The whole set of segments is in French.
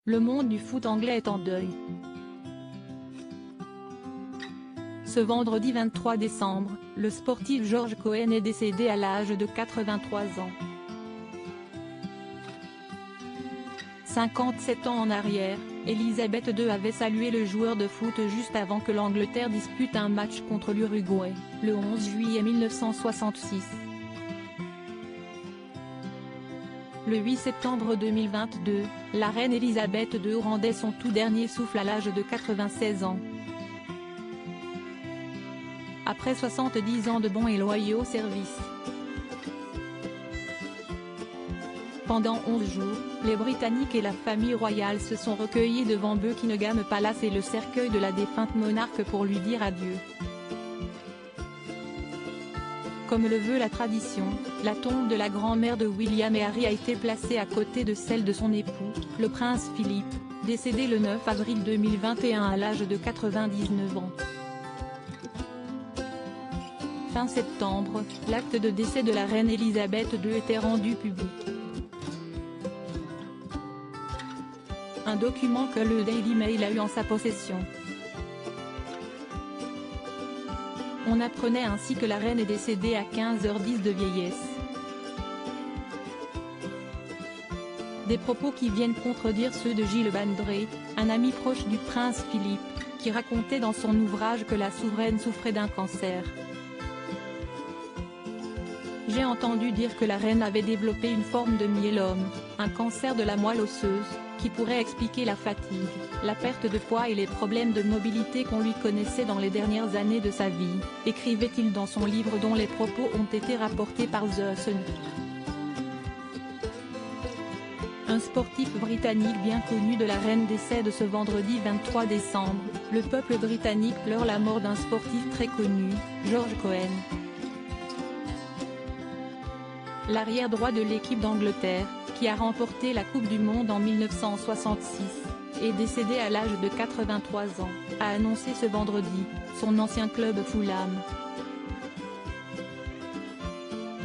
Le monde du foot anglais est en deuil. Ce vendredi 23 décembre, le sportif George Cohen est décédé à l'âge de 83 ans. 57 ans en arrière, Elisabeth II avait salué le joueur de foot juste avant que l'Angleterre dispute un match contre l'Uruguay, le 11 juillet 1966. Le 8 septembre 2022, la reine Elisabeth II rendait son tout dernier souffle à l'âge de 96 ans. Après 70 ans de bons et loyaux services. Pendant 11 jours, les Britanniques et la famille royale se sont recueillis devant Buckingham Palace et le cercueil de la défunte monarque pour lui dire adieu. Comme le veut la tradition, la tombe de la grand-mère de William et Harry a été placée à côté de celle de son époux, le prince Philippe, décédé le 9 avril 2021 à l'âge de 99 ans. Fin septembre, l'acte de décès de la reine Elisabeth II était rendu public. Un document que le Daily Mail a eu en sa possession. On apprenait ainsi que la reine est décédée à 15h10 de vieillesse. Des propos qui viennent contredire ceux de Gilles Bandré, un ami proche du prince Philippe, qui racontait dans son ouvrage que la souveraine souffrait d'un cancer. J'ai entendu dire que la reine avait développé une forme de myélome, un cancer de la moelle osseuse, qui pourrait expliquer la fatigue, la perte de poids et les problèmes de mobilité qu'on lui connaissait dans les dernières années de sa vie, écrivait-il dans son livre dont les propos ont été rapportés par The Sun. Un sportif britannique bien connu de la reine décède ce vendredi 23 décembre, le peuple britannique pleure la mort d'un sportif très connu, George Cohen. L'arrière-droit de l'équipe d'Angleterre, qui a remporté la Coupe du Monde en 1966, est décédé à l'âge de 83 ans, a annoncé ce vendredi, son ancien club Fulham.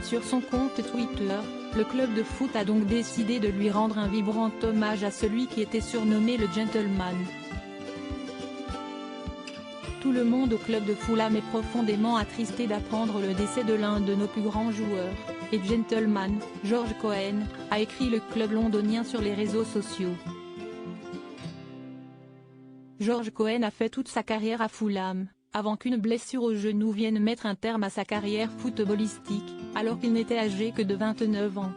Sur son compte Twitter, le club de foot a donc décidé de lui rendre un vibrant hommage à celui qui était surnommé le Gentleman. Tout le monde au club de Fulham est profondément attristé d'apprendre le décès de l'un de nos plus grands joueurs, et gentleman, George Cohen, a écrit le club londonien sur les réseaux sociaux. George Cohen a fait toute sa carrière à Fulham, avant qu'une blessure au genou vienne mettre un terme à sa carrière footballistique, alors qu'il n'était âgé que de 29 ans.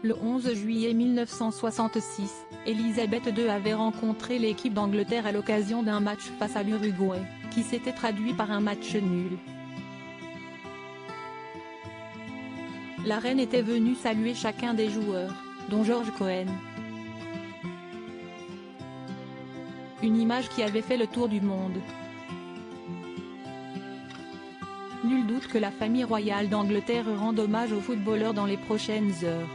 Le 11 juillet 1966, Elisabeth II avait rencontré l'équipe d'Angleterre à l'occasion d'un match face à l'Uruguay, qui s'était traduit par un match nul. La reine était venue saluer chacun des joueurs, dont George Cohen. Une image qui avait fait le tour du monde. Nul doute que la famille royale d'Angleterre rende hommage aux footballeurs dans les prochaines heures.